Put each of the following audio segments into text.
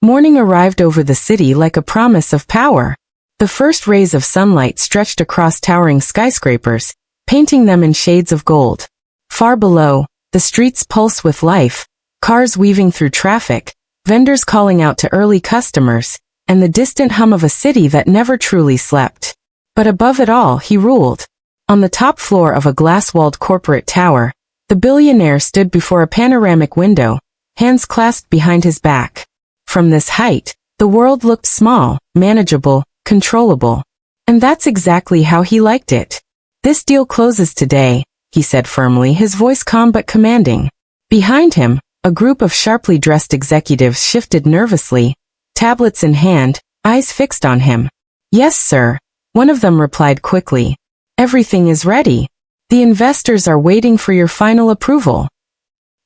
Morning arrived over the city like a promise of power. The first rays of sunlight stretched across towering skyscrapers, painting them in shades of gold. Far below, the streets pulse with life, cars weaving through traffic, vendors calling out to early customers, and the distant hum of a city that never truly slept. But above it all, he ruled. On the top floor of a glass-walled corporate tower, the billionaire stood before a panoramic window, hands clasped behind his back. From this height, the world looked small, manageable, controllable. And that's exactly how he liked it. "This deal closes today," he said firmly, his voice calm but commanding. Behind him, a group of sharply dressed executives shifted nervously, tablets in hand, eyes fixed on him. "Yes, sir," one of them replied quickly. "Everything is ready. The investors are waiting for your final approval."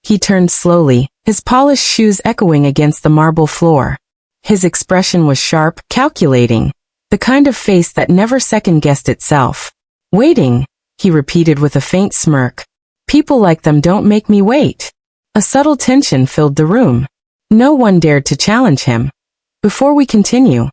He turned slowly, his polished shoes echoing against the marble floor. His expression was sharp, calculating, the kind of face that never second-guessed itself. "Waiting," he repeated with a faint smirk. "People like them don't make me wait." A subtle tension filled the room. No one dared to challenge him. Before we continue,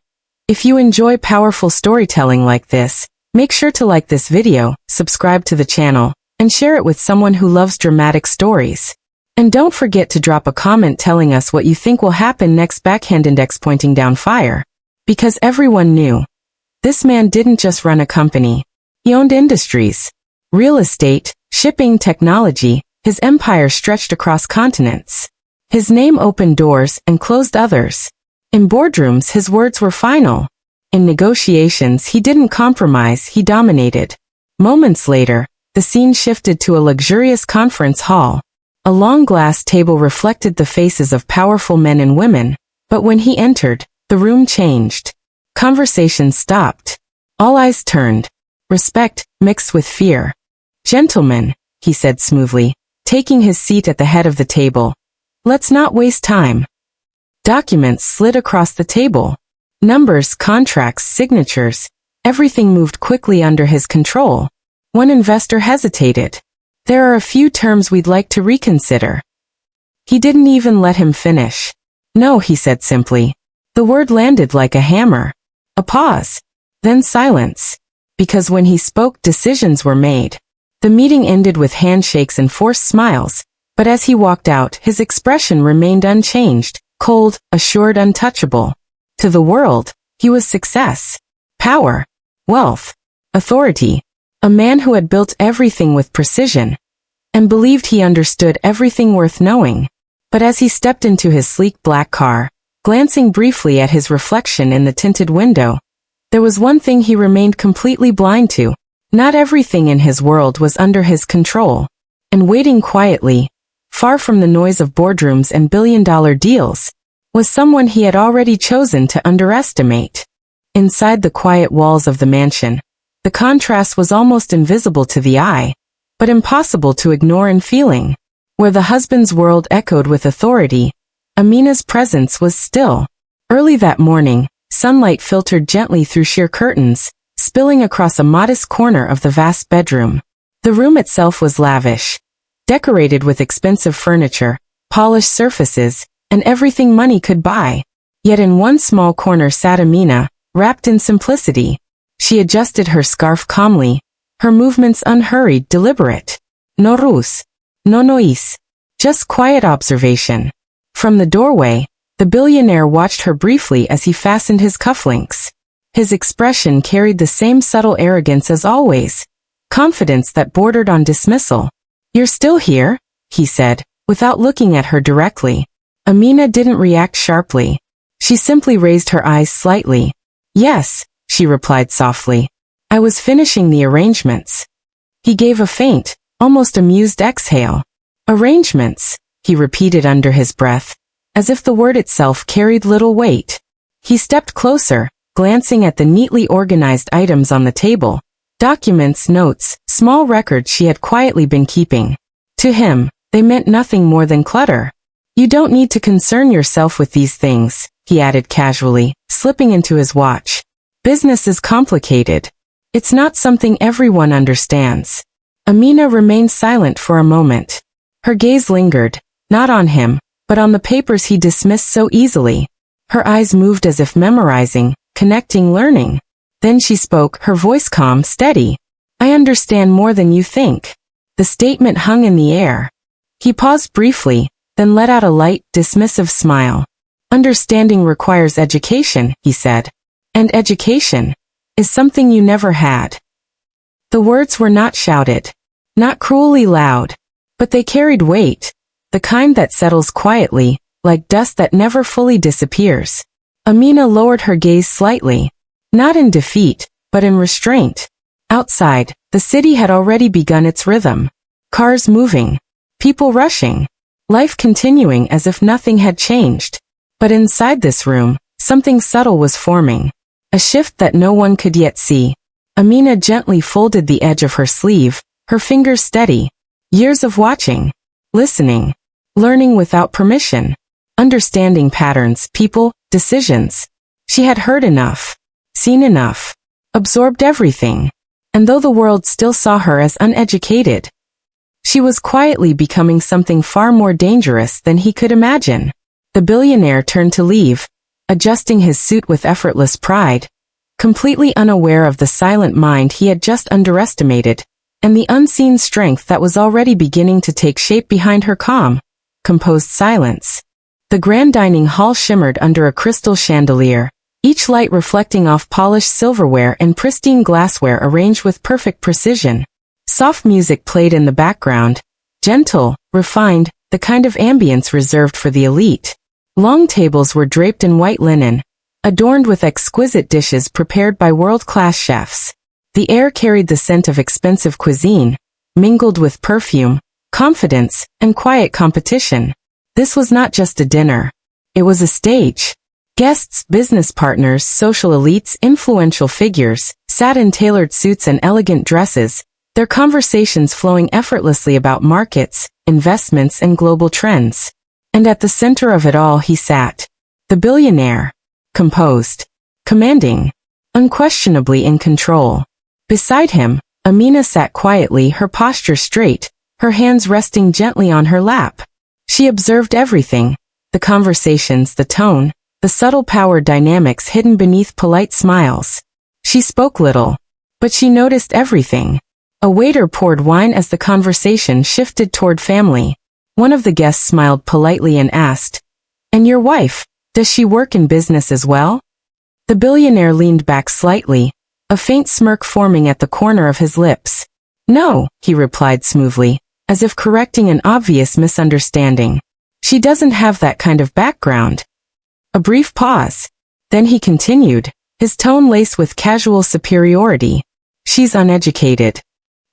if you enjoy powerful storytelling like this, make sure to like this video, subscribe to the channel, and share it with someone who loves dramatic stories. And don't forget to drop a comment telling us what you think will happen next. Backhand index pointing down fire. Because everyone knew. This man didn't just run a company. He owned industries. Real estate, shipping, technology. His empire stretched across continents. His name opened doors and closed others. In boardrooms, his words were final. In negotiations, he didn't compromise, he dominated. Moments later, the scene shifted to a luxurious conference hall. A long glass table reflected the faces of powerful men and women, but when he entered, the room changed. Conversation stopped. All eyes turned. Respect mixed with fear. "Gentlemen," he said smoothly, taking his seat at the head of the table. "Let's not waste time." Documents slid across the table. Numbers, contracts, signatures, everything moved quickly under his control. One investor hesitated. "There are a few terms we'd like to reconsider." He didn't even let him finish. "No," he said simply. The word landed like a hammer. A pause. Then silence. Because when he spoke, decisions were made. The meeting ended with handshakes and forced smiles, but as he walked out, his expression remained unchanged, cold, assured, untouchable. To the world, he was success, power, wealth, authority. A man who had built everything with precision and believed he understood everything worth knowing. But as he stepped into his sleek black car, glancing briefly at his reflection in the tinted window, there was one thing he remained completely blind to. Not everything in his world was under his control. And waiting quietly, far from the noise of boardrooms and billion-dollar deals, was someone he had already chosen to underestimate. Inside the quiet walls of the mansion, the contrast was almost invisible to the eye, but impossible to ignore in feeling. Where the husband's world echoed with authority, Amina's presence was still. Early that morning, sunlight filtered gently through sheer curtains, spilling across a modest corner of the vast bedroom. The room itself was lavish, decorated with expensive furniture, polished surfaces, and everything money could buy. Yet in one small corner sat Amina, wrapped in simplicity. She adjusted her scarf calmly, her movements unhurried, deliberate. No ruse, no noise, just quiet observation. From the doorway, the billionaire watched her briefly as he fastened his cufflinks. His expression carried the same subtle arrogance as always, confidence that bordered on dismissal. "You're still here?" he said, without looking at her directly. Amina didn't react sharply. She simply raised her eyes slightly. "Yes," she replied softly. "I was finishing the arrangements." He gave a faint, almost amused exhale. "Arrangements," he repeated under his breath, as if the word itself carried little weight. He stepped closer, glancing at the neatly organized items on the table. Documents, notes, small records she had quietly been keeping. To him, they meant nothing more than clutter. "You don't need to concern yourself with these things," he added casually, slipping into his watch. "Business is complicated. It's not something everyone understands." Amina remained silent for a moment. Her gaze lingered, not on him, but on the papers he dismissed so easily. Her eyes moved as if memorizing, connecting, learning. Then she spoke, her voice calm, steady. I understand more than you think. The statement hung in the air. He paused briefly, then let out a light, dismissive smile. Understanding requires education, he said. And education is something you never had. The words were not shouted, not cruelly loud, but they carried weight, the kind that settles quietly, like dust that never fully disappears. Amina lowered her gaze slightly, not in defeat, but in restraint. Outside, the city had already begun its rhythm. Cars moving, people rushing, life continuing as if nothing had changed. But inside this room, something subtle was forming. A shift that no one could yet see. Amina gently folded the edge of her sleeve, her fingers steady. Years of watching, listening, learning without permission, understanding patterns, people, decisions. She had heard enough, seen enough, absorbed everything. And though the world still saw her as uneducated, she was quietly becoming something far more dangerous than he could imagine. The billionaire turned to leave, adjusting his suit with effortless pride, completely unaware of the silent mind he had just underestimated, and the unseen strength that was already beginning to take shape behind her calm, composed silence. The grand dining hall shimmered under a crystal chandelier, each light reflecting off polished silverware and pristine glassware arranged with perfect precision. Soft music played in the background, gentle, refined, the kind of ambience reserved for the elite. Long tables were draped in white linen, adorned with exquisite dishes prepared by world-class chefs. The air carried the scent of expensive cuisine, mingled with perfume, confidence, and quiet competition. This was not just a dinner. It was a stage. Guests, business partners, social elites, influential figures, sat in tailored suits and elegant dresses, their conversations flowing effortlessly about markets, investments, and global trends. And at the center of it all he sat. The billionaire. Composed. Commanding. Unquestionably in control. Beside him, Amina sat quietly, her posture straight, her hands resting gently on her lap. She observed everything. The conversations, the tone, the subtle power dynamics hidden beneath polite smiles. She spoke little, but she noticed everything. A waiter poured wine as the conversation shifted toward family. One of the guests smiled politely and asked, "And your wife, does she work in business as well?" The billionaire leaned back slightly, a faint smirk forming at the corner of his lips. "No," he replied smoothly, as if correcting an obvious misunderstanding. "She doesn't have that kind of background." A brief pause. Then he continued, his tone laced with casual superiority. "She's uneducated."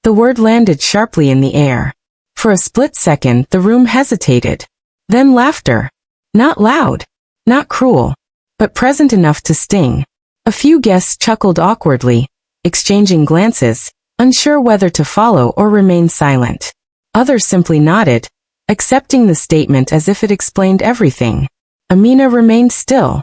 The word landed sharply in the air. For a split second, the room hesitated. Then laughter. Not loud, not cruel, but present enough to sting. A few guests chuckled awkwardly, exchanging glances, unsure whether to follow or remain silent. Others simply nodded, accepting the statement as if it explained everything. Amina remained still.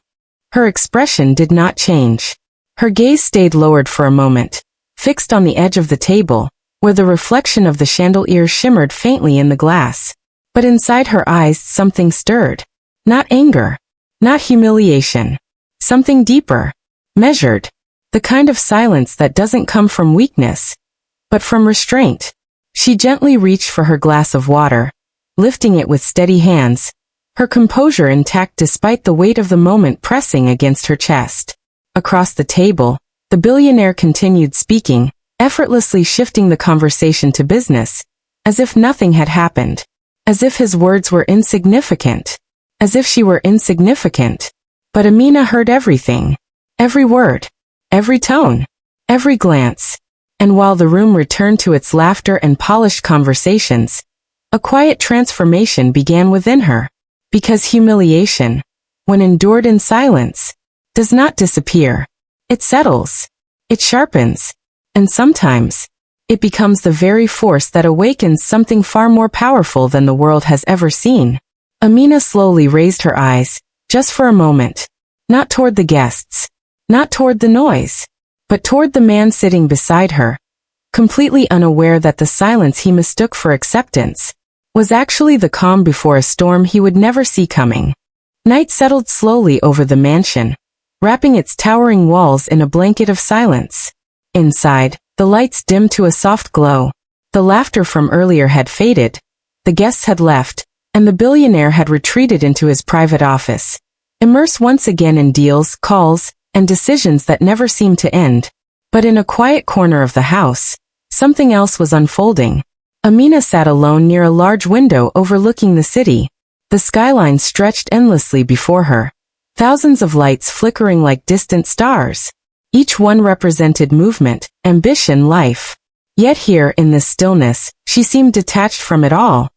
Her expression did not change. Her gaze stayed lowered for a moment, fixed on the edge of the table, where the reflection of the chandelier shimmered faintly in the glass. But inside her eyes something stirred. Not anger. Not humiliation. Something deeper. Measured. The kind of silence that doesn't come from weakness, but from restraint. She gently reached for her glass of water, lifting it with steady hands, her composure intact despite the weight of the moment pressing against her chest. Across the table, the billionaire continued speaking, effortlessly shifting the conversation to business, as if nothing had happened, as if his words were insignificant, as if she were insignificant. But Amina heard everything, every word, every tone, every glance, and while the room returned to its laughter and polished conversations, a quiet transformation began within her, because humiliation, when endured in silence, does not disappear. It settles, it sharpens, and sometimes, it becomes the very force that awakens something far more powerful than the world has ever seen. Amina slowly raised her eyes, just for a moment, not toward the guests, not toward the noise, but toward the man sitting beside her, completely unaware that the silence he mistook for acceptance was actually the calm before a storm he would never see coming. Night settled slowly over the mansion, wrapping its towering walls in a blanket of silence. Inside, the lights dimmed to a soft glow. The laughter from earlier had faded, the guests had left, and the billionaire had retreated into his private office, immersed once again in deals, calls, and decisions that never seemed to end. But in a quiet corner of the house, something else was unfolding. Amina sat alone near a large window overlooking the city. The skyline stretched endlessly before her, thousands of lights flickering like distant stars. Each one represented movement, ambition, life. Yet here, in this stillness, she seemed detached from it all,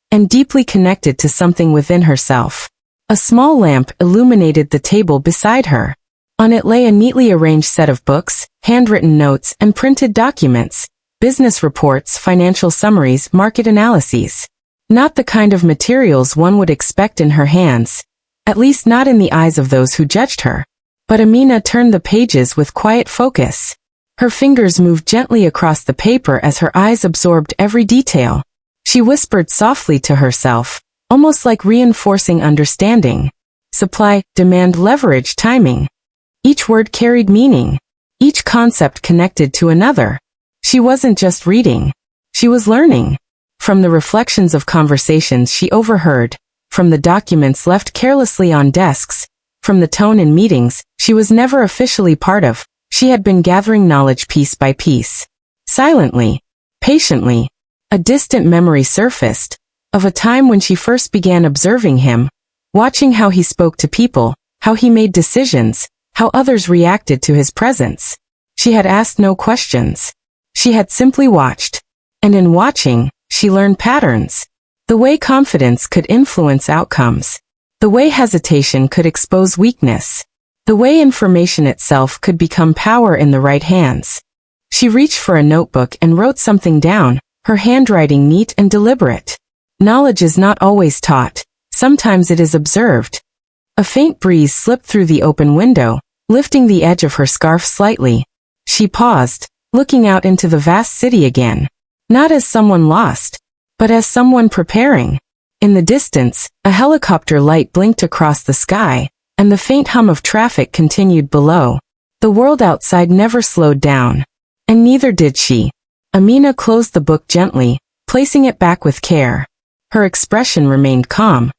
and deeply connected to something within herself. A small lamp illuminated the table beside her. On it lay a neatly arranged set of books, handwritten notes, and printed documents, business reports, financial summaries, market analyses. Not the kind of materials one would expect in her hands, at least not in the eyes of those who judged her. But Amina turned the pages with quiet focus. Her fingers moved gently across the paper as her eyes absorbed every detail. She whispered softly to herself, almost like reinforcing understanding. Supply, demand, leverage, timing. Each word carried meaning. Each concept connected to another. She wasn't just reading. She was learning. From the reflections of conversations she overheard, from the documents left carelessly on desks, from the tone in meetings she was never officially part of, she had been gathering knowledge piece by piece. Silently, patiently, a distant memory surfaced, of a time when she first began observing him, watching how he spoke to people, how he made decisions, how others reacted to his presence. She had asked no questions. She had simply watched. And in watching, she learned patterns. The way confidence could influence outcomes. The way hesitation could expose weakness. The way information itself could become power in the right hands. She reached for a notebook and wrote something down, her handwriting neat and deliberate. Knowledge is not always taught. Sometimes it is observed. A faint breeze slipped through the open window, lifting the edge of her scarf slightly. She paused, looking out into the vast city again. Not as someone lost, but as someone preparing. In the distance, a helicopter light blinked across the sky, and the faint hum of traffic continued below. The world outside never slowed down. And neither did she. Amina closed the book gently, placing it back with care. Her expression remained calm.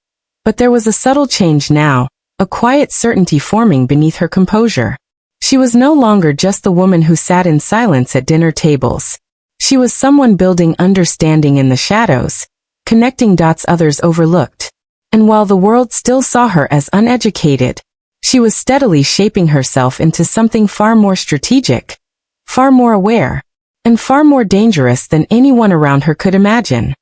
But there was a subtle change now, a quiet certainty forming beneath her composure. She was no longer just the woman who sat in silence at dinner tables. She was someone building understanding in the shadows, connecting dots others overlooked. And while the world still saw her as uneducated, she was steadily shaping herself into something far more strategic, far more aware, and far more dangerous than anyone around her could imagine.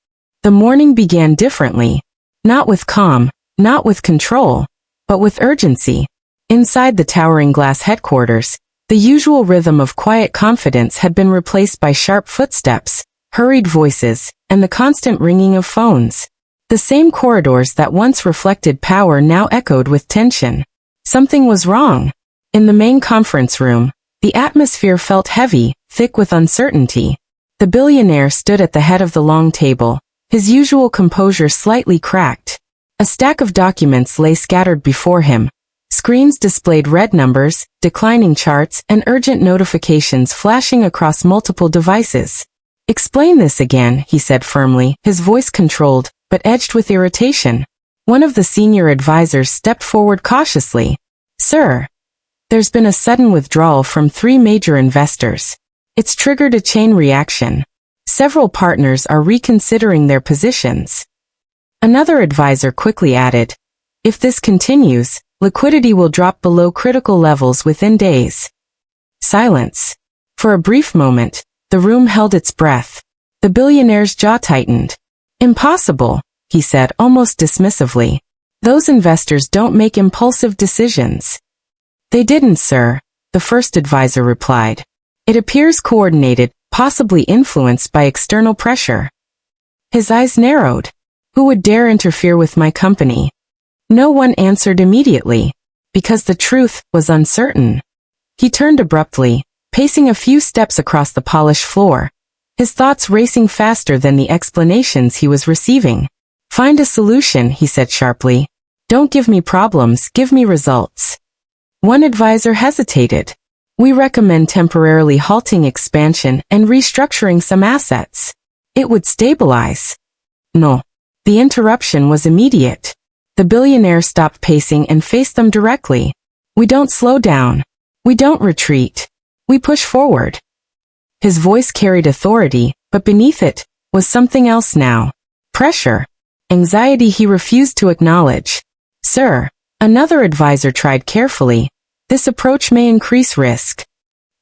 The morning began differently, not with calm, not with control, but with urgency. Inside the towering glass headquarters, the usual rhythm of quiet confidence had been replaced by sharp footsteps, hurried voices, and the constant ringing of phones. The same corridors that once reflected power now echoed with tension. Something was wrong. In the main conference room, the atmosphere felt heavy, thick with uncertainty. The billionaire stood at the head of the long table, his usual composure slightly cracked. A stack of documents lay scattered before him. Screens displayed red numbers, declining charts, and urgent notifications flashing across multiple devices. "Explain this again," he said firmly, his voice controlled, but edged with irritation. One of the senior advisors stepped forward cautiously. "Sir, there's been a sudden withdrawal from 3 major investors. It's triggered a chain reaction. Several partners are reconsidering their positions." Another advisor quickly added, "If this continues, liquidity will drop below critical levels within days." Silence. For a brief moment, the room held its breath. The billionaire's jaw tightened. "Impossible," he said almost dismissively. "Those investors don't make impulsive decisions." "They didn't, sir," the first advisor replied. "It appears coordinated, possibly influenced by external pressure." His eyes narrowed. "Who would dare interfere with my company?" No one answered immediately, because the truth was uncertain. He turned abruptly, pacing a few steps across the polished floor, his thoughts racing faster than the explanations he was receiving. "Find a solution," he said sharply. Don't give me problems, give me results. One advisor hesitated. We recommend temporarily halting expansion and restructuring some assets. It would stabilize. No. The interruption was immediate. The billionaire stopped pacing and faced them directly. We don't slow down. We don't retreat. We push forward. His voice carried authority, but beneath it was something else now. Pressure. Anxiety he refused to acknowledge. Sir, another advisor tried carefully. This approach may increase risk.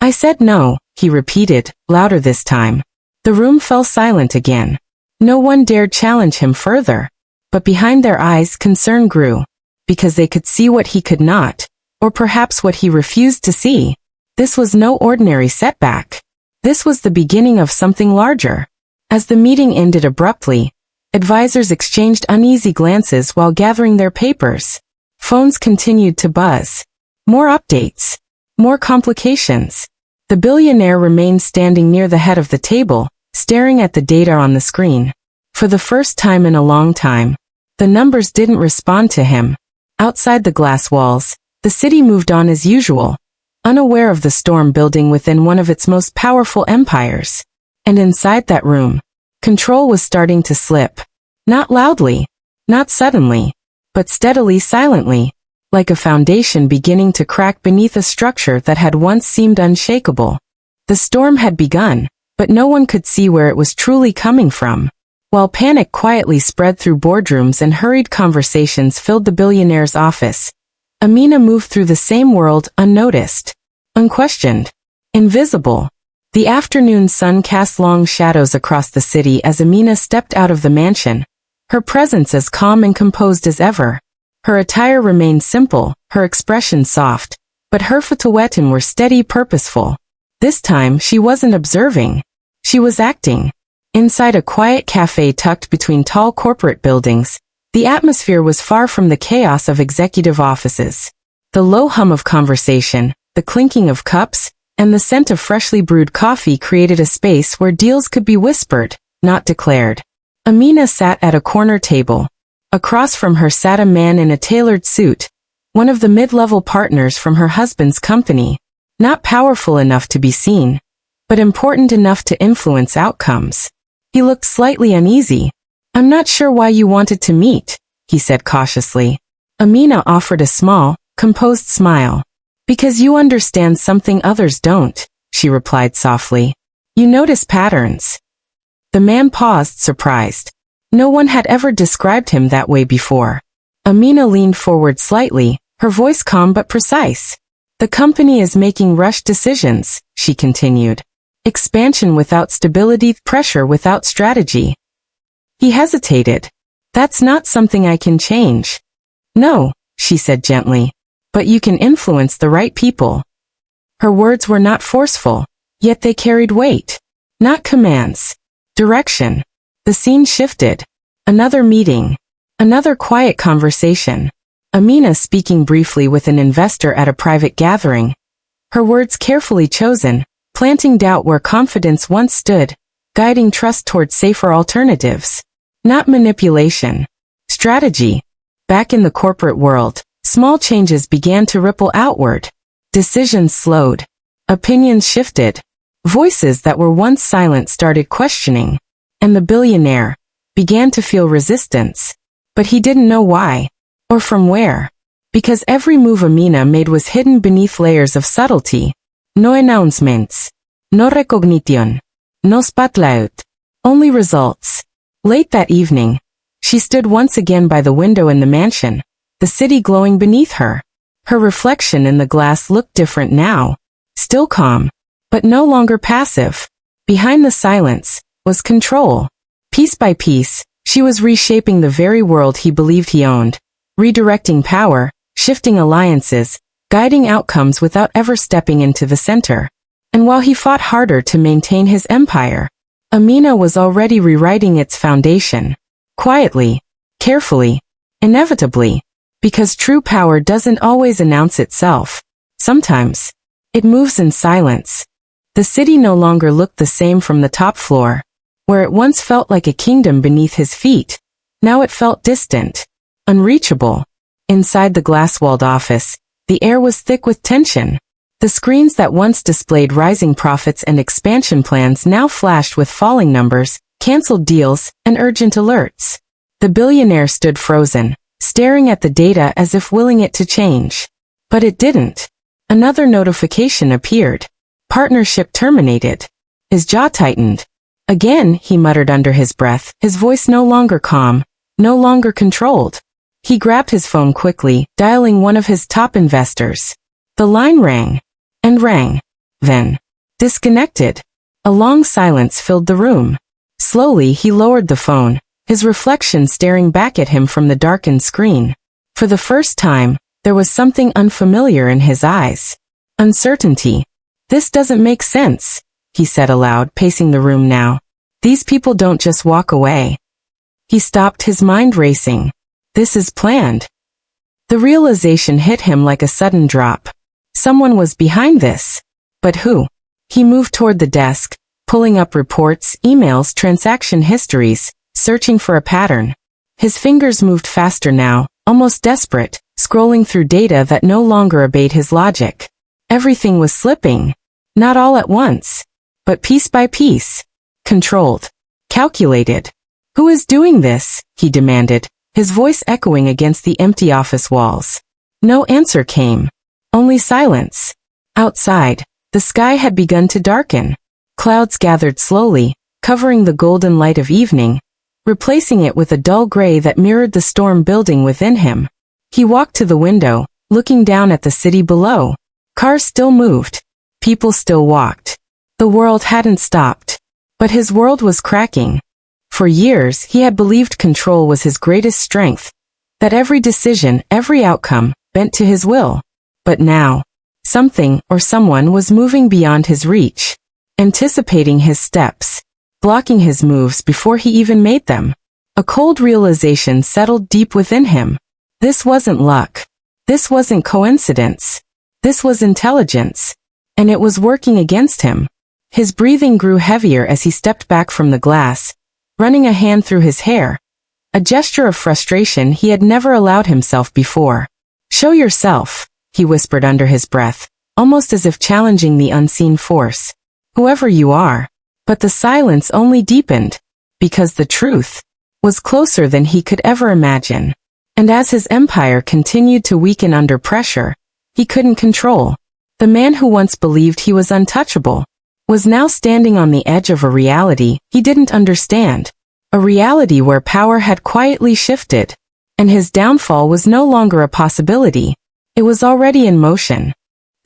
I said no, he repeated, louder this time. The room fell silent again. No one dared challenge him further. But behind their eyes concern grew. Because they could see what he could not, or perhaps what he refused to see. This was no ordinary setback. This was the beginning of something larger. As the meeting ended abruptly, advisors exchanged uneasy glances while gathering their papers. Phones continued to buzz. More updates. More complications. The billionaire remained standing near the head of the table, staring at the data on the screen. For the first time in a long time, the numbers didn't respond to him. Outside the glass walls, the city moved on as usual, unaware of the storm building within one of its most powerful empires. And inside that room, control was starting to slip. Not loudly, not suddenly, but steadily, silently, like a foundation beginning to crack beneath a structure that had once seemed unshakable. The storm had begun, but no one could see where it was truly coming from. While panic quietly spread through boardrooms and hurried conversations filled the billionaire's office, Amina moved through the same world unnoticed, unquestioned, invisible. The afternoon sun cast long shadows across the city as Amina stepped out of the mansion, her presence as calm and composed as ever. Her attire remained simple, her expression soft, but her fatouettes were steady, purposeful. This time she wasn't observing. She was acting. Inside a quiet cafe tucked between tall corporate buildings, the atmosphere was far from the chaos of executive offices. The low hum of conversation, the clinking of cups, and the scent of freshly brewed coffee created a space where deals could be whispered, not declared. Amina sat at a corner table. Across from her sat a man in a tailored suit, one of the mid-level partners from her husband's company, not powerful enough to be seen, but important enough to influence outcomes. He looked slightly uneasy. I'm not sure why you wanted to meet, he said cautiously. Amina offered a small, composed smile. Because you understand something others don't, she replied softly. You notice patterns. The man paused, surprised. No one had ever described him that way before. Amina leaned forward slightly, her voice calm but precise. The company is making rushed decisions, she continued. Expansion without stability, pressure without strategy. He hesitated. That's not something I can change. No, she said gently. But you can influence the right people. Her words were not forceful, yet they carried weight. Not commands. Direction. The scene shifted. Another meeting. Another quiet conversation. Amina speaking briefly with an investor at a private gathering. Her words carefully chosen, planting doubt where confidence once stood, guiding trust toward safer alternatives. Not manipulation. Strategy. Back in the corporate world, small changes began to ripple outward. Decisions slowed. Opinions shifted. Voices that were once silent started questioning. And the billionaire began to feel resistance. But he didn't know why. Or from where. Because every move Amina made was hidden beneath layers of subtlety. No announcements. No recognition. No spotlight. Only results. Late that evening, she stood once again by the window in the mansion, the city glowing beneath her. Her reflection in the glass looked different now. Still calm, but no longer passive. Behind the silence was control. Piece by piece, she was reshaping the very world he believed he owned, redirecting power, shifting alliances, guiding outcomes without ever stepping into the center. And while he fought harder to maintain his empire, Amina was already rewriting its foundation. Quietly, carefully, inevitably. Because true power doesn't always announce itself. Sometimes, it moves in silence. The city no longer looked the same from the top floor. Where it once felt like a kingdom beneath his feet, now it felt distant, unreachable. Inside the glass-walled office, the air was thick with tension. The screens that once displayed rising profits and expansion plans now flashed with falling numbers, canceled deals, and urgent alerts. The billionaire stood frozen, staring at the data as if willing it to change. But it didn't. Another notification appeared. Partnership terminated. His jaw tightened. Again, he muttered under his breath, his voice no longer calm, no longer controlled. He grabbed his phone quickly, dialing one of his top investors. The line rang. And rang. Then disconnected. A long silence filled the room. Slowly he lowered the phone, his reflection staring back at him from the darkened screen. For the first time, there was something unfamiliar in his eyes. Uncertainty. This doesn't make sense, he said aloud, pacing the room now. These people don't just walk away. He stopped, his mind racing. This is planned. The realization hit him like a sudden drop. Someone was behind this. But who? He moved toward the desk, pulling up reports, emails, transaction histories, searching for a pattern. His fingers moved faster now, almost desperate, scrolling through data that no longer obeyed his logic. Everything was slipping. Not all at once, but piece by piece. Controlled. Calculated. Who is doing this? He demanded, his voice echoing against the empty office walls. No answer came. Only silence. Outside, the sky had begun to darken. Clouds gathered slowly, covering the golden light of evening, replacing it with a dull gray that mirrored the storm building within him. He walked to the window, looking down at the city below. Cars still moved. People still walked. The world hadn't stopped. But his world was cracking. For years, he had believed control was his greatest strength, that every decision, every outcome, bent to his will. But now, something or someone was moving beyond his reach, anticipating his steps, blocking his moves before he even made them. A cold realization settled deep within him. This wasn't luck. This wasn't coincidence. This was intelligence. And it was working against him. His breathing grew heavier as he stepped back from the glass, running a hand through his hair, a gesture of frustration he had never allowed himself before. Show yourself, he whispered under his breath, almost as if challenging the unseen force. Whoever you are. But the silence only deepened, because the truth was closer than he could ever imagine. And as his empire continued to weaken under pressure, he couldn't control. The man who once believed he was untouchable was now standing on the edge of a reality he didn't understand. A reality where power had quietly shifted, and his downfall was no longer a possibility. It was already in motion.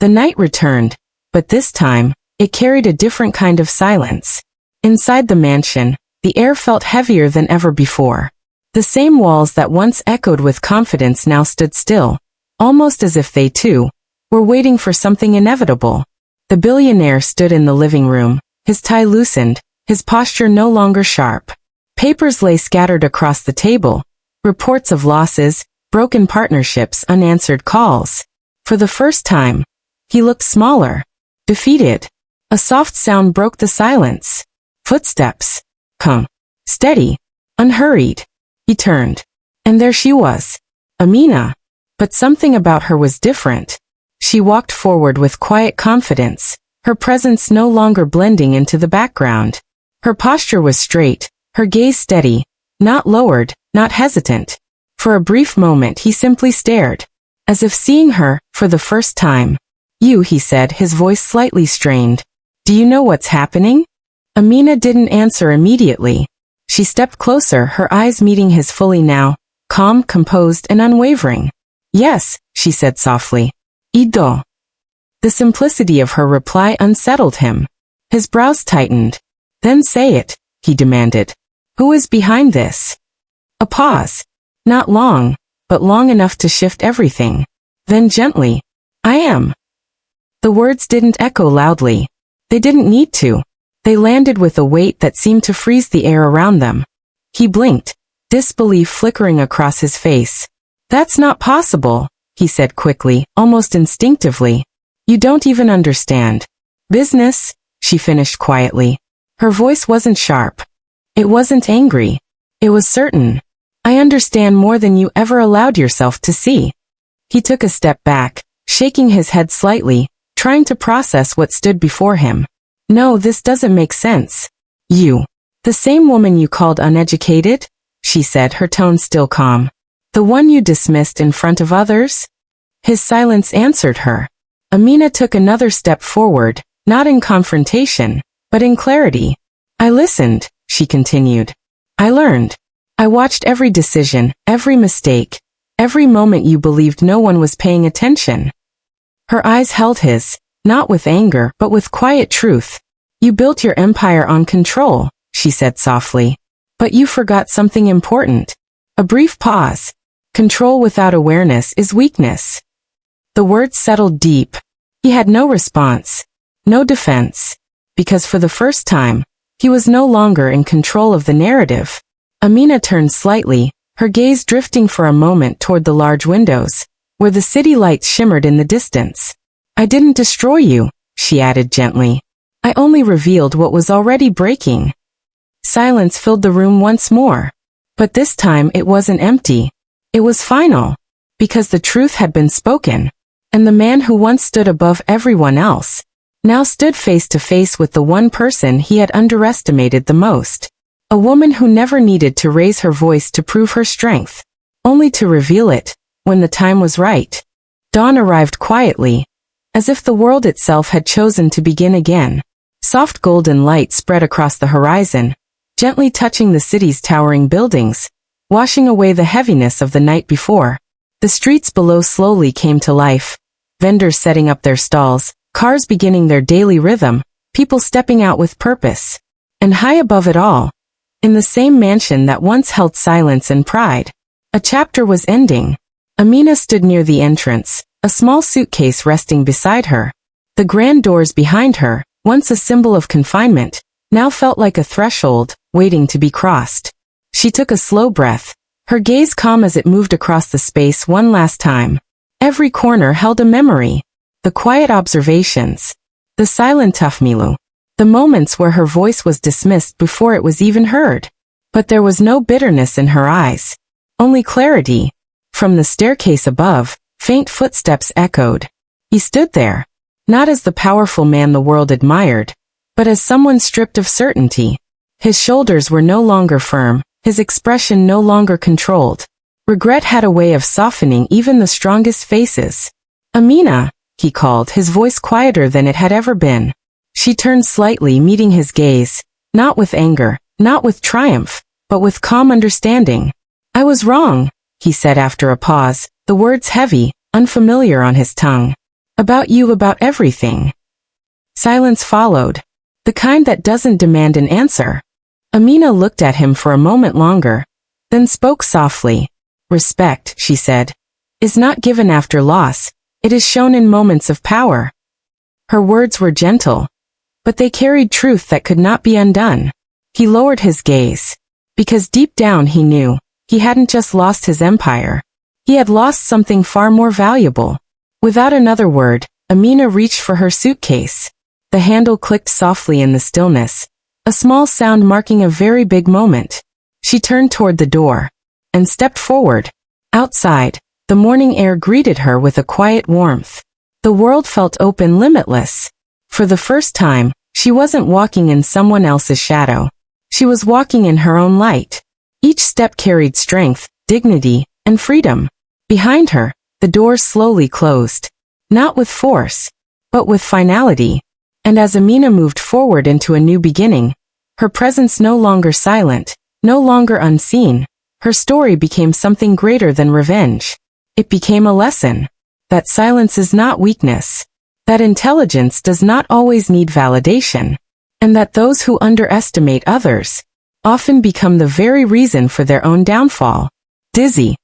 The night returned, but this time, it carried a different kind of silence. Inside the mansion, the air felt heavier than ever before. The same walls that once echoed with confidence now stood still, almost as if they too were waiting for something inevitable. The billionaire stood in the living room, his tie loosened, his posture no longer sharp. Papers lay scattered across the table, reports of losses, broken partnerships, unanswered calls. For the first time, he looked smaller, defeated. A soft sound broke the silence. Footsteps. Come. Steady. Unhurried. He turned. And there she was. Amina. But something about her was different. She walked forward with quiet confidence, her presence no longer blending into the background. Her posture was straight, her gaze steady, not lowered, not hesitant. For a brief moment he simply stared, as if seeing her, for the first time. You, he said, his voice slightly strained. Do you know what's happening? Amina didn't answer immediately. She stepped closer, her eyes meeting his fully now, calm, composed, and unwavering. Yes, she said softly. Ido. The simplicity of her reply unsettled him. His brows tightened. Then say it, he demanded. Who is behind this? A pause. Not long, but long enough to shift everything. Then gently. I am. The words didn't echo loudly. They didn't need to. They landed with a weight that seemed to freeze the air around them. He blinked, disbelief flickering across his face. That's not possible, he said quickly, almost instinctively. You don't even understand. Business, she finished quietly. Her voice wasn't sharp. It wasn't angry. It was certain. I understand more than you ever allowed yourself to see. He took a step back, shaking his head slightly, trying to process what stood before him. No, this doesn't make sense. You. The same woman you called uneducated? She said, her tone still calm. The one you dismissed in front of others? His silence answered her. Amina took another step forward, not in confrontation, but in clarity. I listened, she continued. I learned. I watched every decision, every mistake, every moment you believed no one was paying attention. Her eyes held his, not with anger, but with quiet truth. You built your empire on control, she said softly. But you forgot something important. A brief pause. Control without awareness is weakness. The words settled deep. He had no response, no defense, because for the first time, he was no longer in control of the narrative. Amina turned slightly, her gaze drifting for a moment toward the large windows, where the city lights shimmered in the distance. I didn't destroy you, she added gently. I only revealed what was already breaking. Silence filled the room once more. But this time it wasn't empty. It was final. Because the truth had been spoken. And the man who once stood above everyone else, now stood face to face with the one person he had underestimated the most. A woman who never needed to raise her voice to prove her strength, only to reveal it, when the time was right. Dawn arrived quietly, as if the world itself had chosen to begin again. Soft golden light spread across the horizon, gently touching the city's towering buildings, washing away the heaviness of the night before. The streets below slowly came to life, vendors setting up their stalls, cars beginning their daily rhythm, people stepping out with purpose. And high above it all, in the same mansion that once held silence and pride, a chapter was ending. Amina stood near the entrance, a small suitcase resting beside her. The grand doors behind her, once a symbol of confinement, now felt like a threshold, waiting to be crossed. She took a slow breath, her gaze calm as it moved across the space one last time. Every corner held a memory. The quiet observations, the silent tafmilu, the moments where her voice was dismissed before it was even heard. But there was no bitterness in her eyes, only clarity. From the staircase above, faint footsteps echoed. He stood there, not as the powerful man the world admired, but as someone stripped of certainty. His shoulders were no longer firm, his expression no longer controlled. Regret had a way of softening even the strongest faces. Amina, he called, his voice quieter than it had ever been. She turned slightly, meeting his gaze, not with anger, not with triumph, but with calm understanding. I was wrong, he said after a pause, the words heavy, unfamiliar on his tongue. About you, about everything. Silence followed, the kind that doesn't demand an answer. Amina looked at him for a moment longer, then spoke softly. Respect, she said, is not given after loss, it is shown in moments of power. Her words were gentle, but they carried truth that could not be undone. He lowered his gaze, because deep down he knew, he hadn't just lost his empire. He had lost something far more valuable. Without another word, Amina reached for her suitcase. The handle clicked softly in the stillness, a small sound marking a very big moment. She turned toward the door and stepped forward. Outside, the morning air greeted her with a quiet warmth. The world felt open, limitless. For the first time, she wasn't walking in someone else's shadow. She was walking in her own light. Each step carried strength, dignity, and freedom. Behind her, the door slowly closed. Not with force, but with finality. And as Amina moved forward into a new beginning, her presence no longer silent, no longer unseen, her story became something greater than revenge. It became a lesson that silence is not weakness, that intelligence does not always need validation, and that those who underestimate others often become the very reason for their own downfall. Dizzy,